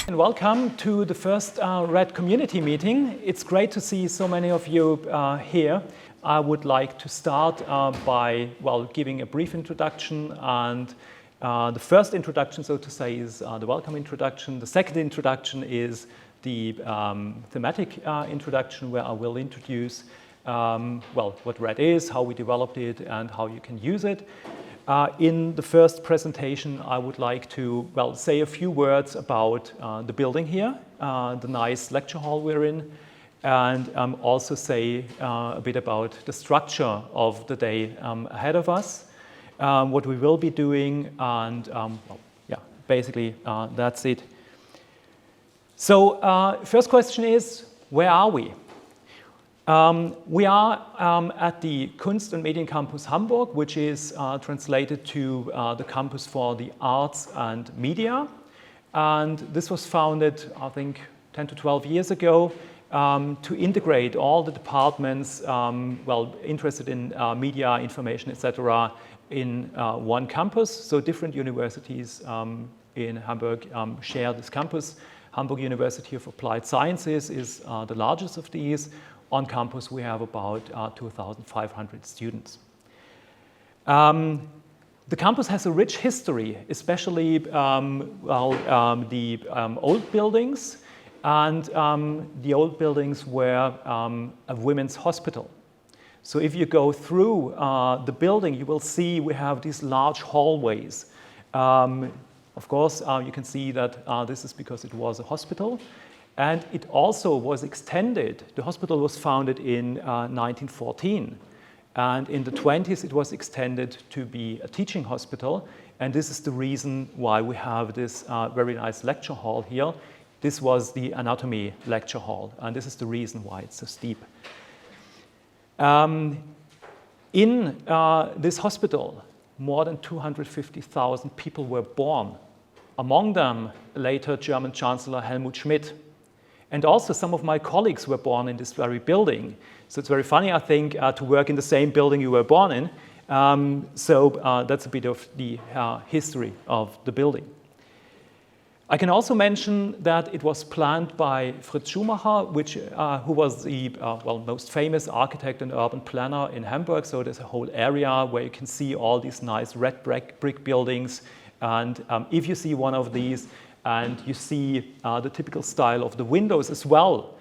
And welcome to the first RED community meeting. It's great to see so many of you here. I would like to start by giving a brief introduction, and the first introduction, so to say, is the welcome introduction. The second introduction is the thematic introduction, where I will introduce what RED is, how we developed it, and how you can use it. In the first presentation, I would like to say a few words about the building here, the nice lecture hall we're in, and also say a bit about the structure of the day ahead of us, what we will be doing, and basically that's it. So first question is, where are we? We are at the Kunst- und Mediencampus Hamburg, which is translated to the campus for the arts and media. And this was founded, I think, 10 to 12 years ago to integrate all the departments interested in media, information, etc. in one campus. So different universities in Hamburg share this campus. Hamburg University of Applied Sciences is the largest of these. On campus, we have about 2,500 students. The campus has a rich history, especially the old buildings, and the old buildings were a women's hospital. So if you go through the building, you will see we have these large hallways. Of course, you can see that this is because it was a hospital. And it also was extended. The hospital was founded in 1914. And in the 20s, it was extended to be a teaching hospital. And this is the reason why we have this very nice lecture hall here. This was the anatomy lecture hall. And this is the reason why it's so steep. In this hospital, more than 250,000 people were born. Among them, later German Chancellor Helmut Schmidt. And also some of my colleagues were born in this very building. So it's very funny, I think, to work in the same building you were born in. That's a bit of the history of the building. I can also mention that it was planned by Fritz Schumacher, who was the most famous architect and urban planner in Hamburg. So there's a whole area where you can see all these nice red brick buildings. And if you see one of these, and you see the typical style of the windows as well,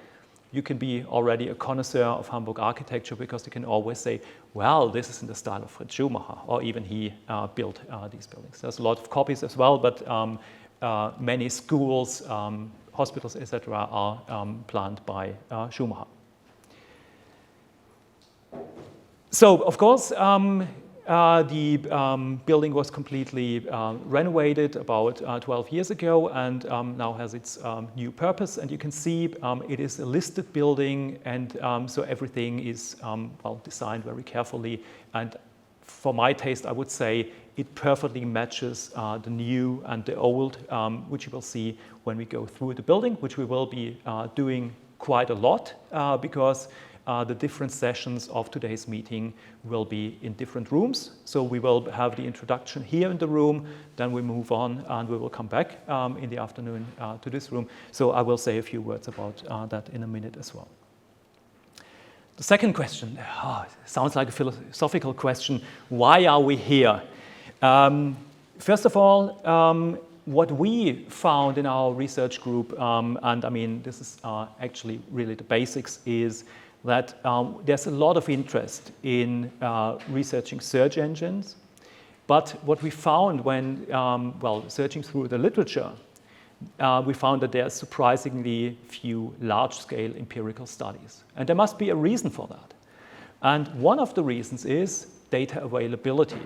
you can be already a connoisseur of Hamburg architecture, because you can always say, well, this is in the style of Fritz Schumacher, or even he built these buildings. There's a lot of copies as well, but many schools, hospitals, etc. are planned by Schumacher. So, of course, the building was completely renovated about 12 years ago, and now has its new purpose. And you can see it is a listed building, and so everything is designed very carefully. And for my taste, I would say it perfectly matches the new and the old, which you will see when we go through the building, which we will be doing quite a lot because the different sessions of today's meeting will be in different rooms. So we will have the introduction here in the room, then we move on and we will come back in the afternoon to this room. So I will say a few words about that in a minute as well. The second question, sounds like a philosophical question. Why are we here? First of all, what we found in our research group, and I mean, this is actually really the basics, is that there's a lot of interest in researching search engines. But what we found when searching through the literature, we found that there are surprisingly few large-scale empirical studies. And there must be a reason for that. And one of the reasons is data availability.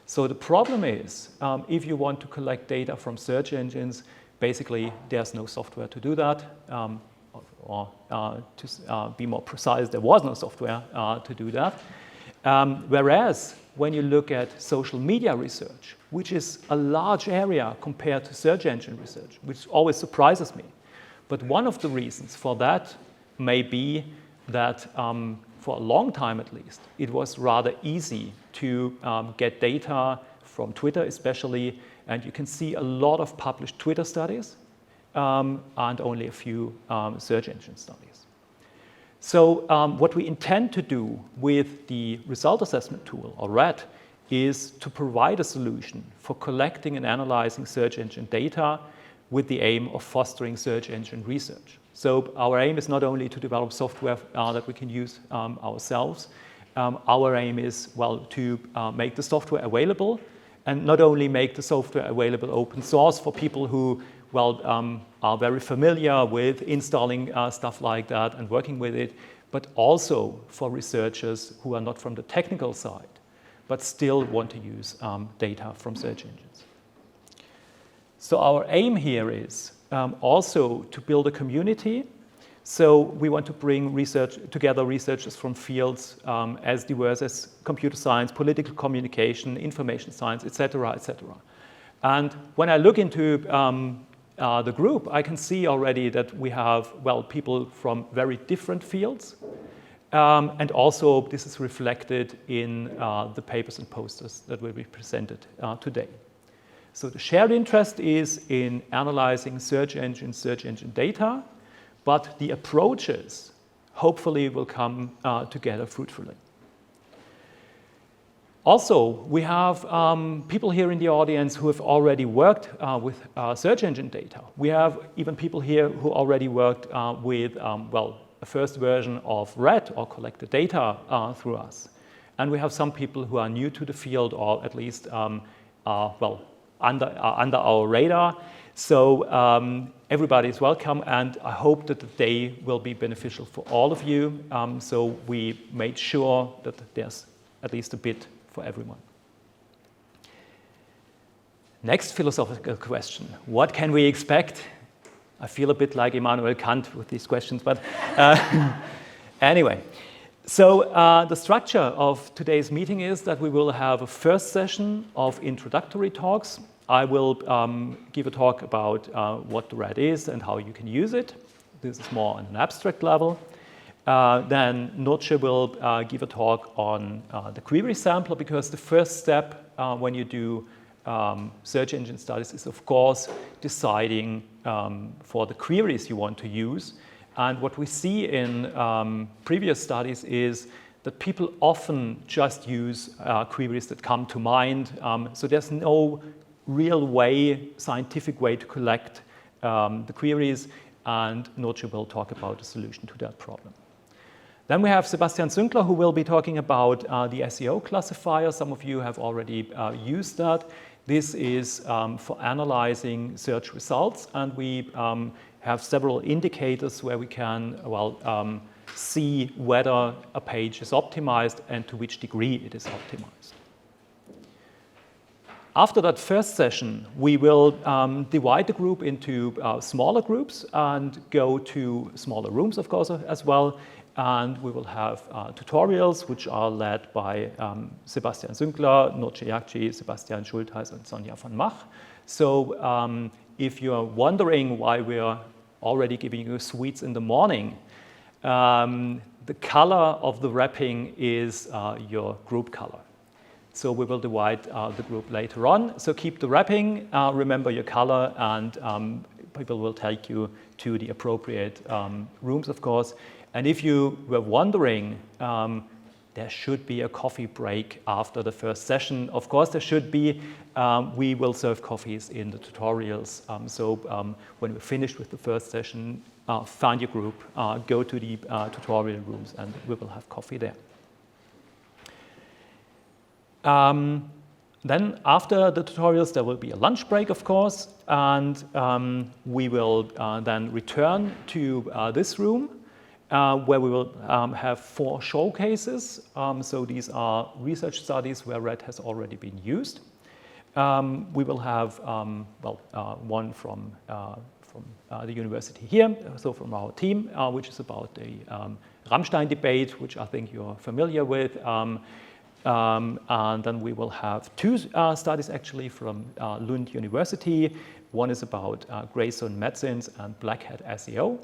So the problem is, if you want to collect data from search engines, basically there's no software to do that. Or to be more precise, there was no software to do that. Whereas when you look at social media research, which is a large area compared to search engine research, which always surprises me. But one of the reasons for that may be that for a long time at least, it was rather easy to get data from Twitter especially, and you can see a lot of published Twitter studies. and only a few search engine studies. So what we intend to do with the result assessment tool, or RAD, is to provide a solution for collecting and analyzing search engine data with the aim of fostering search engine research. So our aim is not only to develop software that we can use ourselves. Our aim is, well, to make the software available, and not only make the software available open source for people who, well, are very familiar with installing stuff like that and working with it, but also for researchers who are not from the technical side, but still want to use data from search engines. So our aim here is also to build a community. So we want to bring researchers from fields as diverse as computer science, political communication, information science, etc., etc. And when I look into the group, I can see already that we have, well, people from very different fields. And also this is reflected in the papers and posters that will be presented today. So the shared interest is in analyzing search engine data, but the approaches hopefully will come together fruitfully. Also, we have people here in the audience who have already worked with search engine data. We have even people here who already worked with, well, a first version of RAD, or collected data through us. And we have some people who are new to the field, or at least well, under our radar. So everybody is welcome, and I hope that the day will be beneficial for all of you. So we made sure that there's at least a bit for everyone. Next philosophical question: what can we expect? I feel a bit like Immanuel Kant with these questions, but anyway. So the structure of today's meeting is that we will have a first session of introductory talks. I will give a talk about what the RAD is and how you can use it. This is more on an abstract level. Then Nurce will give a talk on the query sampler, because the first step when you do search engine studies is, of course, deciding for the queries you want to use. And what we see in previous studies is that people often just use queries that come to mind. So there's no real way, scientific way to collect the queries, and Nurce will talk about a solution to that problem. Then we have Sebastian Zünkler, who will be talking about the SEO classifier. Some of you have already used that. This is for analyzing search results, and we have several indicators where we can, well, see whether a page is optimized and to which degree it is optimized. After that first session, we will divide the group into smaller groups and go to smaller rooms, of course, as well. And we will have tutorials which are led by Sebastian Zünkler, Nurce Yakci, Sebastian Schultheis, and Sonja von Mach. So if you're wondering why we're already giving you sweets in the morning, the color of the wrapping is your group color. So we will divide the group later on. So keep the wrapping, remember your color, and people will take you to the appropriate rooms, of course. And if you were wondering, there should be a coffee break after the first session. Of course, there should be. We will serve coffees in the tutorials. So when we're finished with the first session, find your group, go to the tutorial rooms, and we will have coffee there. Then after the tutorials, there will be a lunch break, of course, and we will then return to this room, where we will have 4 showcases. So these are research studies where RAD has already been used. We will have one from the university here, so from our team, which is about the Rammstein debate, which I think you're familiar with. And then we will have 2 studies actually from Lund University. One is about gray zone medicines and black hat SEO.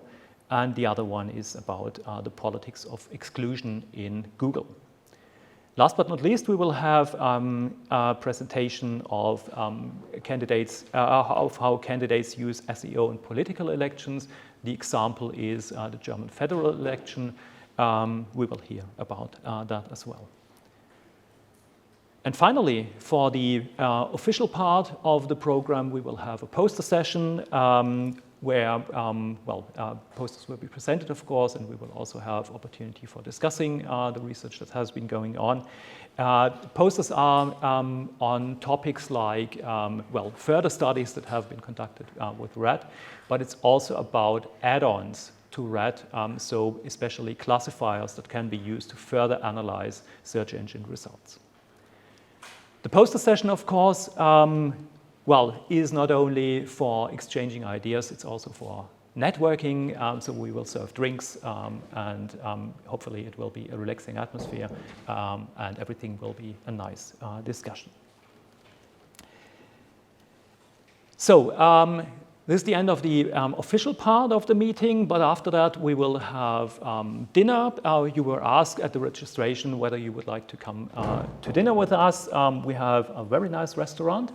And the other one is about the politics of exclusion in Google. Last but not least, we will have a presentation of candidates, of how candidates use SEO in political elections. The example is the German federal election. We will hear about that as well. And finally, for the official part of the program, we will have a poster session where posters will be presented, of course, and we will also have opportunity for discussing the research that has been going on. Posters are on topics like, further studies that have been conducted with RED, but it's also about add-ons to RED, so especially classifiers that can be used to further analyze search engine results. The poster session, of course, is not only for exchanging ideas, it's also for networking. So we will serve drinks and hopefully it will be a relaxing atmosphere and everything will be a nice discussion. So this is the end of the official part of the meeting, but after that we will have dinner. You were asked at the registration whether you would like to come to dinner with us. We have a very nice restaurant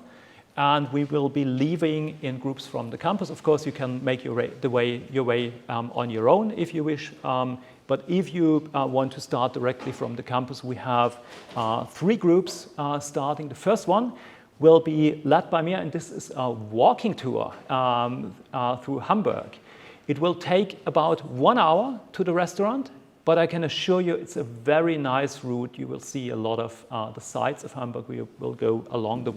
and we will be leaving in groups from the campus. Of course, you can make your way on your own if you wish, but if you want to start directly from the campus, we have 3 groups starting. The first one will be led by me, and this is a walking tour through Hamburg. It will take about 1 hour to the restaurant, but I can assure you it's a very nice route. You will see a lot of the sights of Hamburg. We will go along the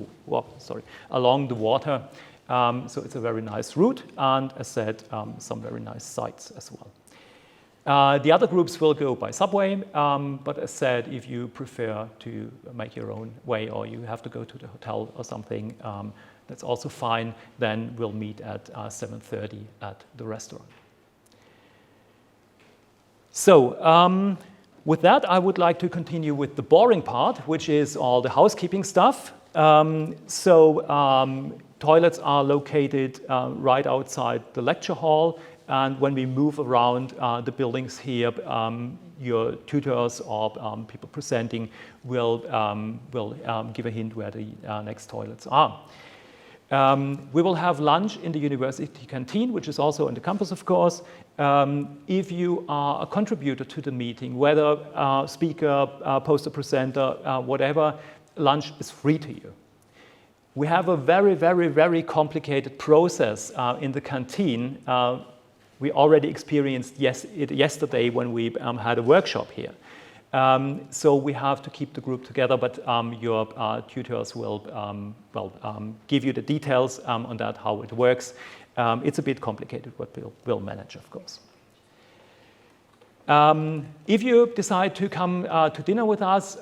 water. So it's a very nice route, and as said, some very nice sights as well. The other groups will go by subway, but as said, if you prefer to make your own way or you have to go to the hotel or something, that's also fine. Then we'll meet at 7:30 at the restaurant. So with that, I would like to continue with the boring part, which is all the housekeeping stuff. Toilets are located right outside the lecture hall. And when we move around the buildings here, your tutors or people presenting will give a hint where the next toilets are. We will have lunch in the university canteen, which is also on the campus, of course. If you are a contributor to the meeting, whether speaker, poster presenter, whatever, lunch is free to you. We have a very, very, very complicated process in the canteen. We already experienced it yesterday when we had a workshop here. So we have to keep the group together, but your tutors will give you the details on that, how it works. It's a bit complicated, but we'll manage, of course. If you decide to come to dinner with us,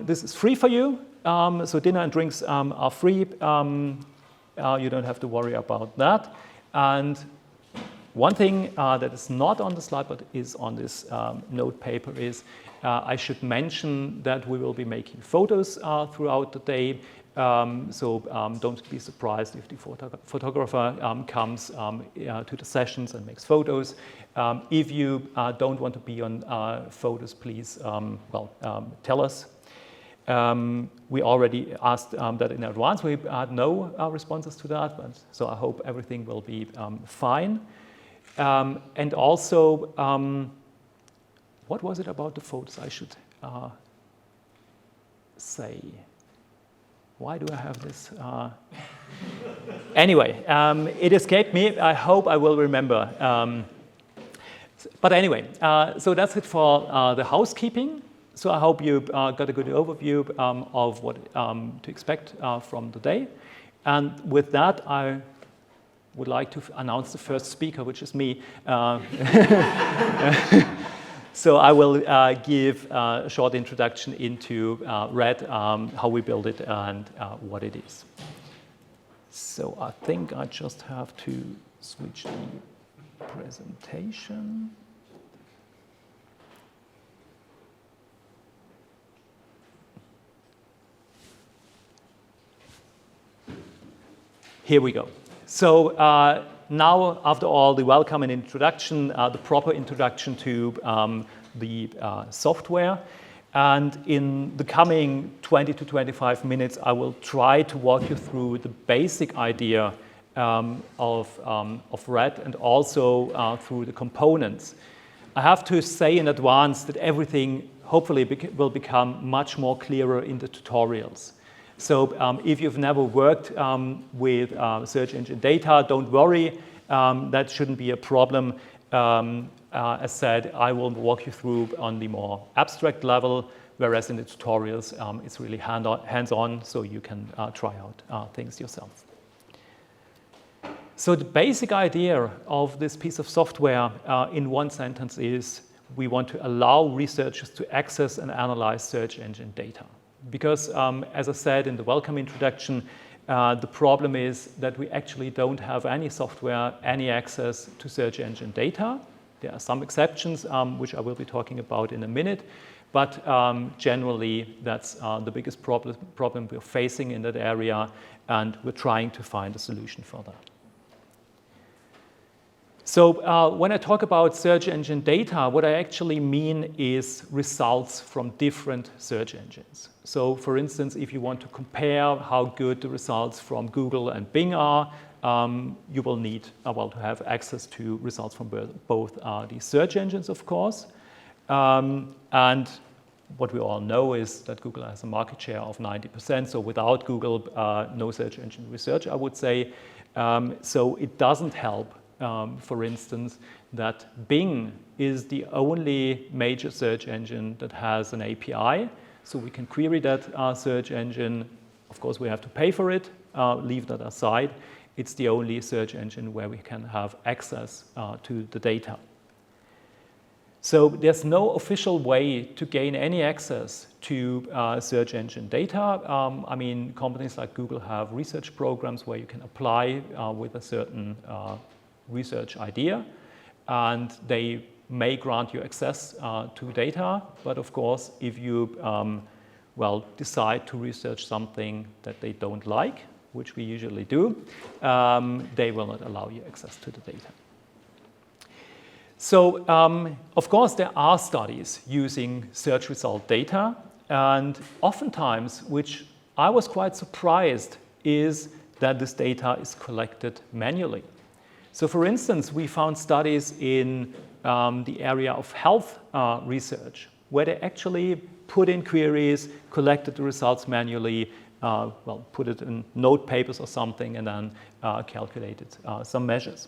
this is free for you. So dinner and drinks are free. You don't have to worry about that. And one thing that is not on the slide but is on this note paper is I should mention that we will be making photos throughout the day. Don't be surprised if the photographer comes to the sessions and makes photos. If you don't want to be on photos, please tell us. We already asked that in advance. We had no responses to that, so I hope everything will be fine. And also, what was it about the photos I should say? Why do I have this? Anyway, it escaped me. I hope I will remember. But anyway, so that's it for the housekeeping. So I hope you got a good overview of what to expect from the day. And with that, I would like to announce the first speaker, which is me. So I will give a short introduction into RED, how we build it, and what it is. So I think I just have to switch the presentation. Here we go. So now, after all the welcome and introduction, the proper introduction to the software. And in the coming 20 to 25 minutes, I will try to walk you through the basic idea of RED and also through the components. I have to say in advance that everything hopefully will become much more clearer in the tutorials. So if you've never worked with search engine data, don't worry, that shouldn't be a problem. As said, I will walk you through on the more abstract level, whereas in the tutorials, it's really hands-on, so you can try out things yourself. So the basic idea of this piece of software in one sentence is we want to allow researchers to access and analyze search engine data. Because, as I said in the welcome introduction, the problem is that we actually don't have any software, any access to search engine data. There are some exceptions, which I will be talking about in a minute, but generally that's the biggest problem we're facing in that area, and we're trying to find a solution for that. So when I talk about search engine data, what I actually mean is results from different search engines. So for instance, if you want to compare how good the results from Google and Bing are, you will need to have access to results from both these search engines, of course. And what we all know is that Google has a market share of 90%. So without Google, no search engine research, I would say. So it doesn't help, for instance, that Bing is the only major search engine that has an API. So we can query that search engine. Of course, we have to pay for it. Leave that aside. It's the only search engine where we can have access to the data. So there's no official way to gain any access to search engine data. I mean, companies like Google have research programs where you can apply with a certain research idea, and they may grant you access to data. But of course, if you decide to research something that they don't like, which we usually do, they will not allow you access to the data. So, of course, there are studies using search result data, and oftentimes, which I was quite surprised, is that this data is collected manually. So, for instance, we found studies in the area of health research, where they actually put in queries, collected the results manually, put it in note papers or something, and then calculated some measures.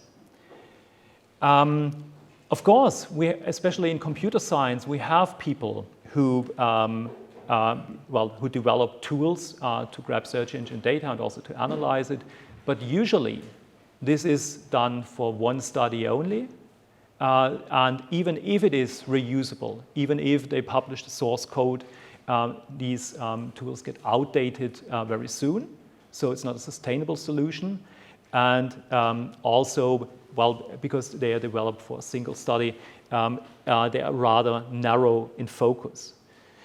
Of course, especially in computer science, we have people who develop tools to grab search engine data and also to analyze it. But usually, this is done for one study only. And even if it is reusable, even if they publish the source code, these tools get outdated very soon. So it's not a sustainable solution. And also, because they are developed for a single study, they are rather narrow in focus.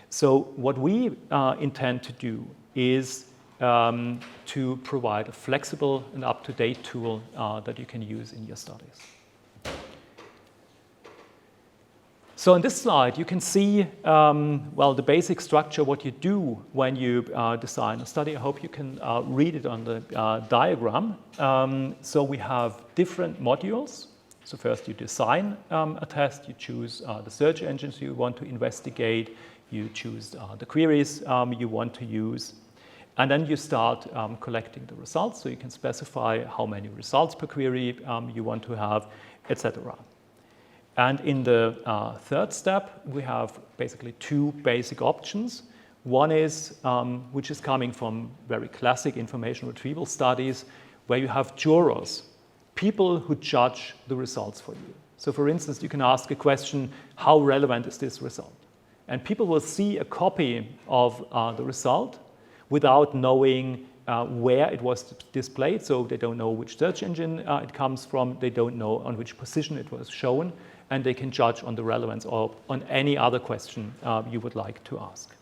So what we intend to do is to provide a flexible and up-to-date tool that you can use in your studies. So on this slide, you can see, the basic structure, what you do when you design a study. I hope you can read it on the diagram. So we have different modules. So first you design a test, you choose the search engines you want to investigate, you choose the queries you want to use, and then you start collecting the results. So you can specify how many results per query you want to have, etc. And in the third step, we have basically two basic options. One is, which is coming from very classic information retrieval studies, where you have jurors, people who judge the results for you. So for instance, you can ask a question, how relevant is this result? And people will see a copy of the result without knowing where it was displayed. So they don't know which search engine it comes from. They don't know on which position it was shown. And they can judge on the relevance or on any other question you would like to ask.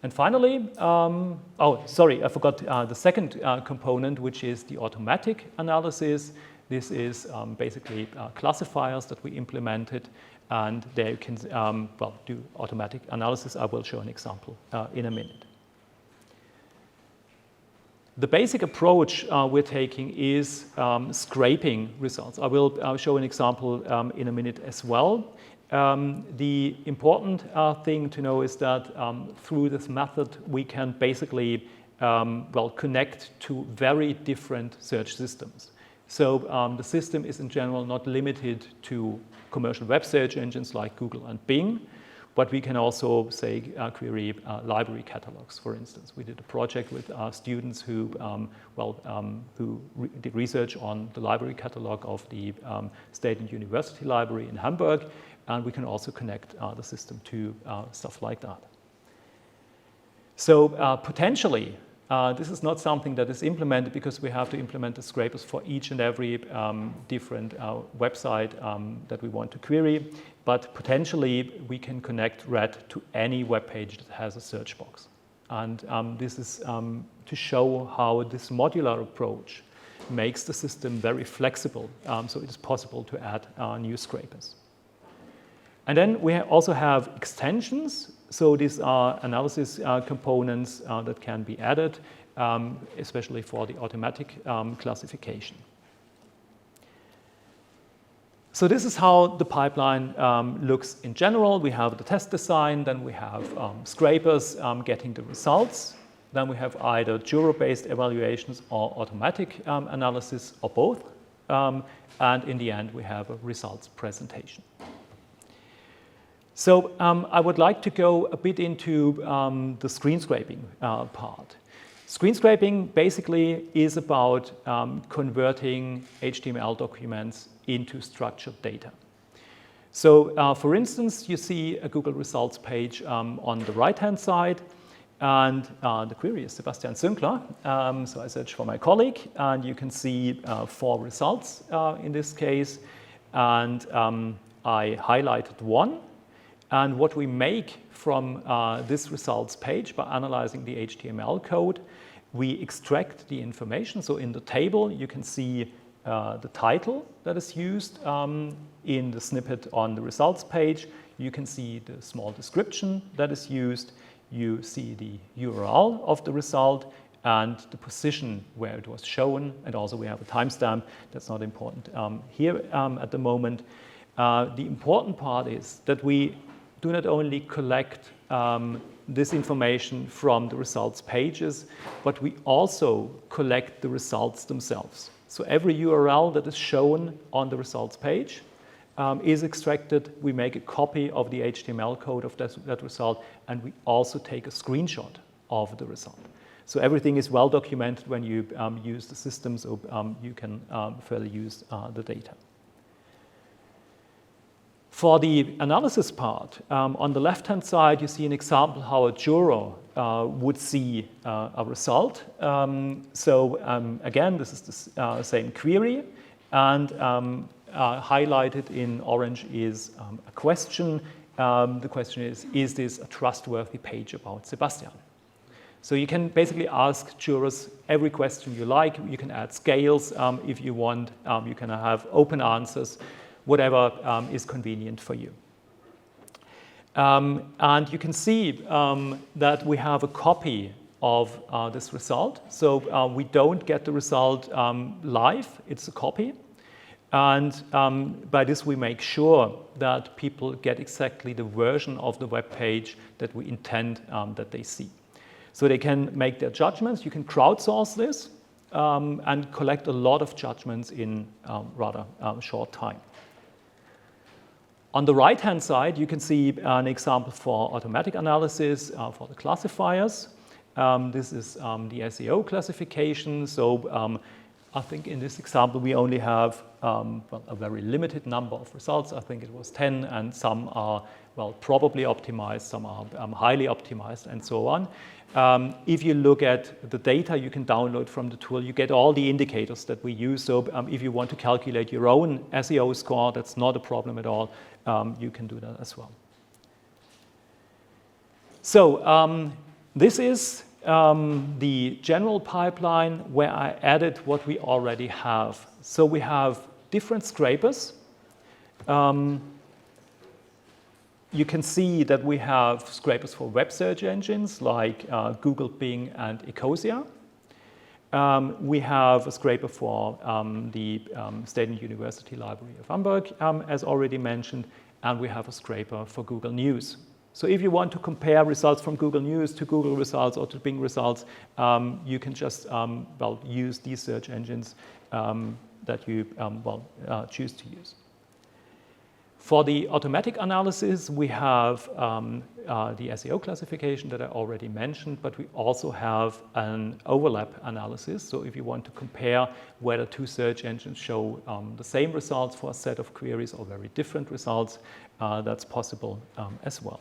And finally, I forgot the second component, which is the automatic analysis. This is basically classifiers that we implemented, and there you can well, do automatic analysis. I will show an example in a minute. The basic approach we're taking is scraping results. I will show an example in a minute as well. The important thing to know is that through this method we can basically well, connect to very different search systems. So the system is in general not limited to commercial web search engines like Google and Bing, but we can also, say, query library catalogs, for instance. We did a project with students who, did research on the library catalog of the State and University Library in Hamburg, and we can also connect the system to stuff like that. So potentially, this is not something that is implemented because we have to implement the scrapers for each and every different website that we want to query. But potentially, we can connect RED to any web page that has a search box. And this is to show how this modular approach makes the system very flexible. So it is possible to add new scrapers. And then we also have extensions. So these are analysis components that can be added, especially for the automatic classification. So this is how the pipeline looks in general. We have the test design, then we have scrapers getting the results. Then we have either Jura-based evaluations or automatic analysis or both. And in the end, we have a results presentation. So I would like to go a bit into the screen scraping part. Screen scraping basically is about converting HTML documents into structured data. So for instance, you see a Google results page on the right-hand side, and the query is Sebastian Zünkler. So I search for my colleague, and you can see 4 results in this case, and I highlighted one. And what we make from this results page by analyzing the HTML code, we extract the information. So in the table, you can see the title that is used in the snippet on the results page. You can see the small description that is used. You see the URL of the result and the position where it was shown. And also we have a timestamp. That's not important here at the moment. The important part is that we do not only collect this information from the results pages, but we also collect the results themselves. So every URL that is shown on the results page is extracted. We make a copy of the HTML code of that result, and we also take a screenshot of the result. So everything is well documented when you use the system, so you can further use the data. For the analysis part, on the left-hand side, you see an example how a juror would see a result. Again, this is the same query, and highlighted in orange is a question. The question is this a trustworthy page about Sebastian? So you can basically ask jurors every question you like. You can add scales if you want. You can have open answers, whatever is convenient for you. And you can see that we have a copy of this result. So we don't get the result live, it's a copy. And by this we make sure that people get exactly the version of the web page that we intend that they see. So they can make their judgments. You can crowdsource this and collect a lot of judgments in rather short time. On the right-hand side, you can see an example for automatic analysis for the classifiers. This is the SEO classification. So I think in this example, we only have a very limited number of results. I think it was 10, and some are probably optimized, some are highly optimized, and so on. If you look at the data you can download from the tool, you get all the indicators that we use. So if you want to calculate your own SEO score, that's not a problem at all. You can do that as well. So this is the general pipeline where I added what we already have. So we have different scrapers. you can see that we have scrapers for web search engines like Google, Bing, and Ecosia. We have a scraper for the State and University Library of Hamburg, as already mentioned, and we have a scraper for Google News. So if you want to compare results from Google News to Google results or to Bing results, you can just use these search engines that you choose to use. For the automatic analysis, we have the SEO classification that I already mentioned, but we also have an overlap analysis. So if you want to compare whether two search engines show the same results for a set of queries or very different results, that's possible as well.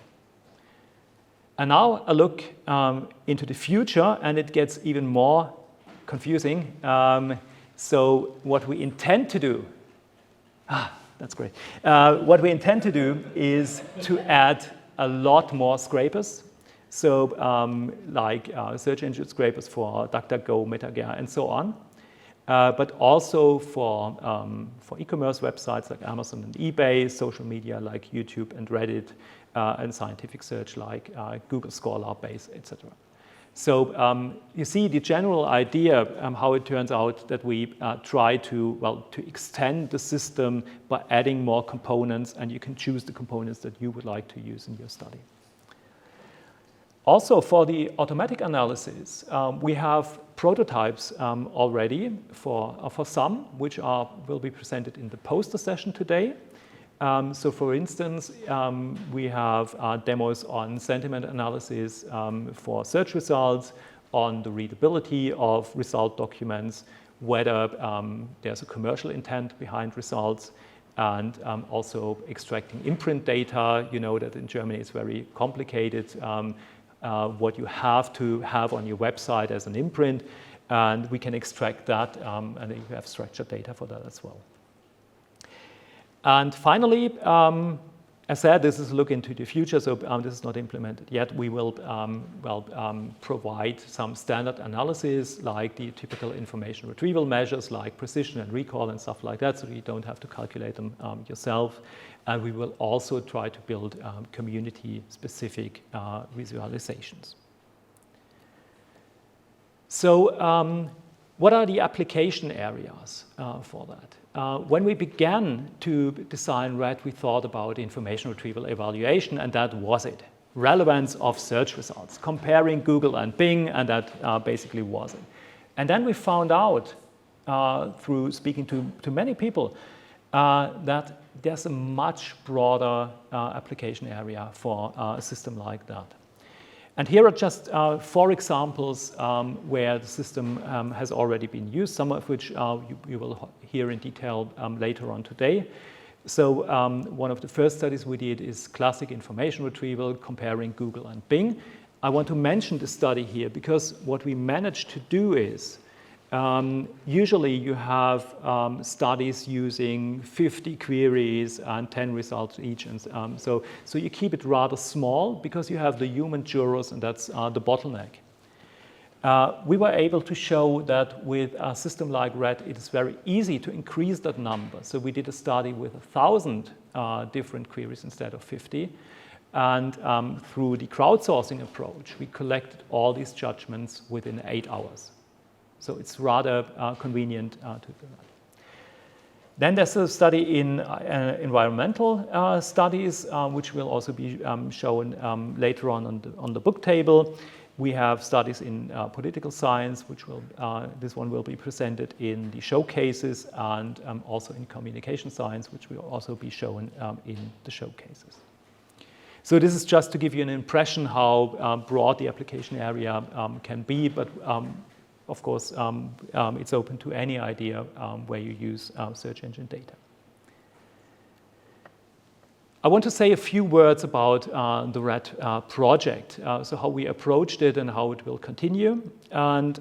And now a look into the future, and it gets even more confusing. So what we intend to do, that's great. What we intend to do is to add a lot more scrapers. So like search engine scrapers for DuckDuckGo, MetaGer, and so on. But also for e-commerce websites like Amazon and eBay, social media like YouTube and Reddit, and scientific search like Google Scholar, Base, etc. So you see the general idea how it turns out that we try to extend the system by adding more components, and you can choose the components that you would like to use in your study. Also, for the automatic analysis, we have prototypes already for some, which will be presented in the poster session today. So for instance, we have demos on sentiment analysis for search results, on the readability of result documents, whether there's a commercial intent behind results, and also extracting imprint data. You know that in Germany it's very complicated what you have to have on your website as an imprint, and we can extract that, and then you have structured data for that as well. And finally, as I said, this is a look into the future, so this is not implemented yet. We will provide some standard analysis like the typical information retrieval measures like precision and recall and stuff like that, so you don't have to calculate them yourself. And we will also try to build community-specific visualizations. So what are the application areas for that? When we began to design RED, we thought about information retrieval evaluation, and that was it. Relevance of search results, comparing Google and Bing, and that basically was it. And then we found out through speaking to many people that there's a much broader application area for a system like that. And here are just 4 examples where the system has already been used, some of which you will hear in detail later on today. So one of the first studies we did is classic information retrieval comparing Google and Bing. I want to mention the study here because what we managed to do is usually you have studies using 50 queries and 10 results each, and so you keep it rather small because you have the human jurors, and that's the bottleneck. We were able to show that with a system like RED, it is very easy to increase that number. So we did a study with 1,000 different queries instead of 50. And through the crowdsourcing approach, we collected all these judgments within 8 hours. So it's rather convenient to do that. Then there's a study in environmental studies, which will also be shown later on the book table. We have studies in political science, which this one will be presented in the showcases, and also in communication science, which will also be shown in the showcases. So this is just to give you an impression how broad the application area can be, but of course, it's open to any idea where you use search engine data. I want to say a few words about the RED project, so how we approached it and how it will continue. And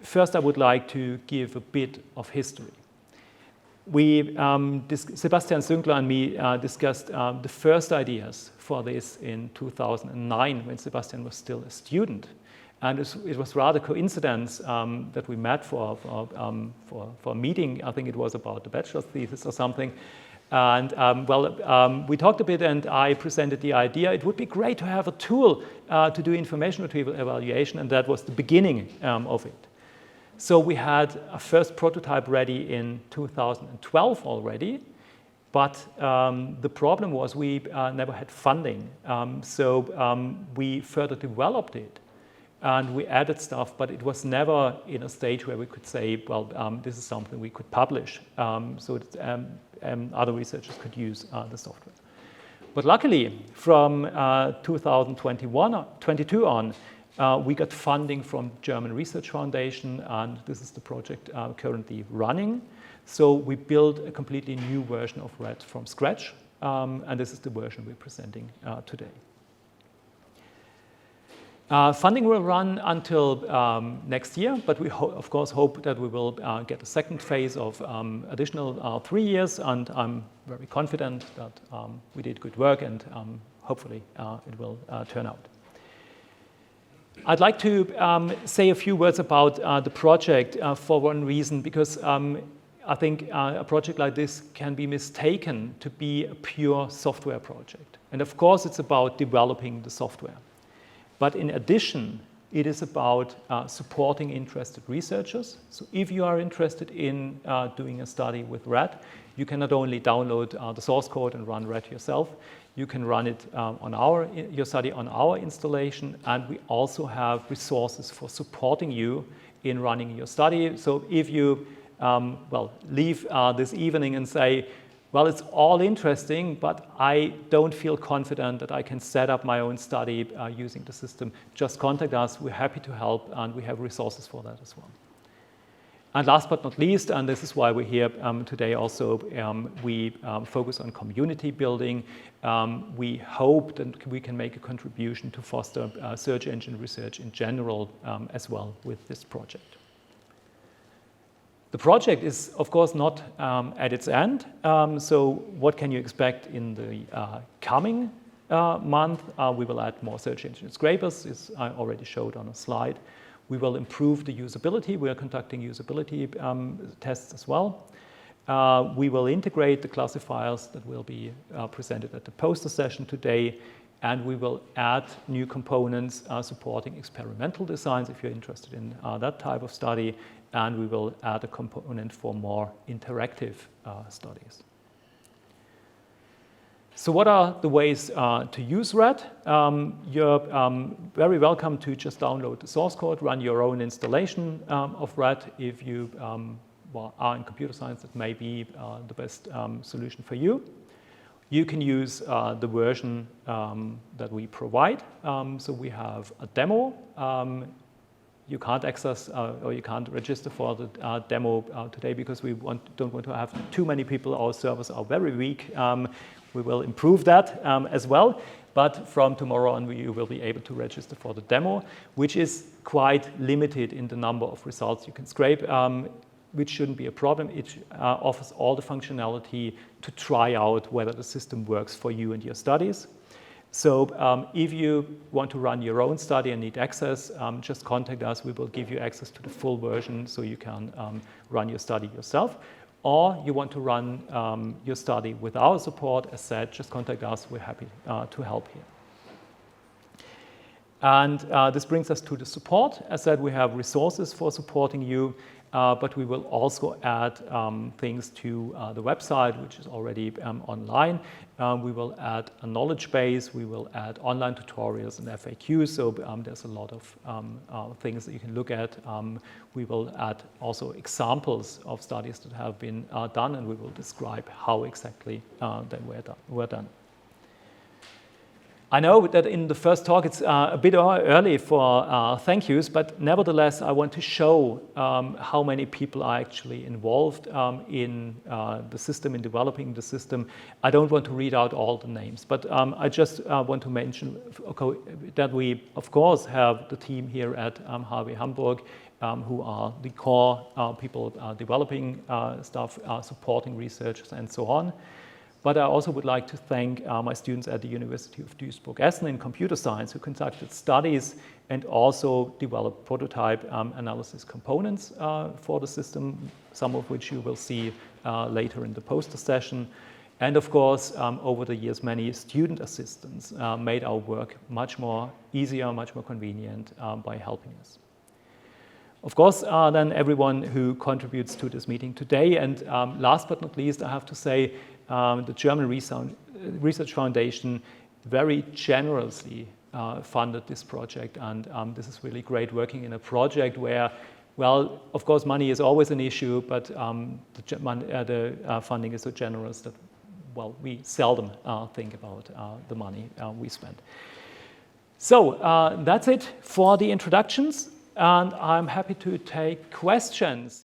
first, I would like to give a bit of history. Sebastian Sünkler and me discussed the first ideas for this in 2009 when Sebastian was still a student. And it was rather coincidence that we met for a meeting. I think it was about the bachelor's thesis or something. And we talked a bit, and I presented the idea. It would be great to have a tool to do information retrieval evaluation, and that was the beginning of it. So we had a first prototype ready in 2012 already, but the problem was we never had funding. So we further developed it, and we added stuff, but it was never in a stage where we could say, well, this is something we could publish, so that other researchers could use the software. But luckily, from 2022 on, we got funding from German Research Foundation, and this is the project currently running. So we built a completely new version of RED from scratch, and this is the version we're presenting today. Funding will run until next year, but we of course hope that we will get a second phase of additional 3 years, and I'm very confident that we did good work, and hopefully it will turn out. I'd like to say a few words about the project for one reason, because I think a project like this can be mistaken to be a pure software project. And of course it's about developing the software. But in addition, it is about supporting interested researchers. So if you are interested in doing a study with RED, you can not only download the source code and run RED yourself, you can run it on your study on our installation, and we also have resources for supporting you in running your study. So if you leave this evening and say, well, it's all interesting, but I don't feel confident that I can set up my own study using the system, just contact us. We're happy to help, and we have resources for that as well. And last but not least, and this is why we're here today also, we focus on community building. We hope that we can make a contribution to foster search engine research in general as well with this project. The project is, of course, not at its end. So what can you expect in the coming month? We will add more search engine scrapers, as I already showed on a slide. We will improve the usability. We are conducting usability tests as well. We will integrate the classifiers that will be presented at the poster session today, and we will add new components supporting experimental designs if you're interested in that type of study, and we will add a component for more interactive studies. So what are the ways to use RED? You're very welcome to just download the source code, run your own installation of RED. If you are in computer science, that may be the best solution for you. You can use the version that we provide. So we have a demo. You can't access or you can't register for the demo today because we don't want to have too many people. Our servers are very weak. We will improve that as well. But from tomorrow on, you will be able to register for the demo, which is quite limited in the number of results you can scrape, which shouldn't be a problem. It offers all the functionality to try out whether the system works for you and your studies. So if you want to run your own study and need access, just contact us. We will give you access to the full version so you can run your study yourself. Or you want to run your study with our support, as said, just contact us. We're happy to help here. And this brings us to the support. As said, we have resources for supporting you, but we will also add things to the website, which is already online. We will add a knowledge base. We will add online tutorials and FAQs. So there's a lot of things that you can look at. We will add also examples of studies that have been done, and we will describe how exactly they were done. I know that in the first talk it's a bit early for thank yous, but nevertheless I want to show how many people are actually involved in the system, in developing the system. I don't want to read out all the names, but I just want to mention that we, of course, have the team here at HW Hamburg who are the core people developing stuff, supporting researchers and so on. But I also would like to thank my students at the University of Duisburg-Essen in computer science who conducted studies and also developed prototype analysis components for the system, some of which you will see later in the poster session. And of course, over the years, many student assistants made our work much more easier, much more convenient by helping us. Of course, then everyone who contributes to this meeting today, and last but not least, I have to say, the German Research Foundation very generously funded this project, and this is really great working in a project where, well, of course, money is always an issue, but the funding is so generous that, well, we seldom think about the money we spend. So that's it for the introductions, and I'm happy to take questions.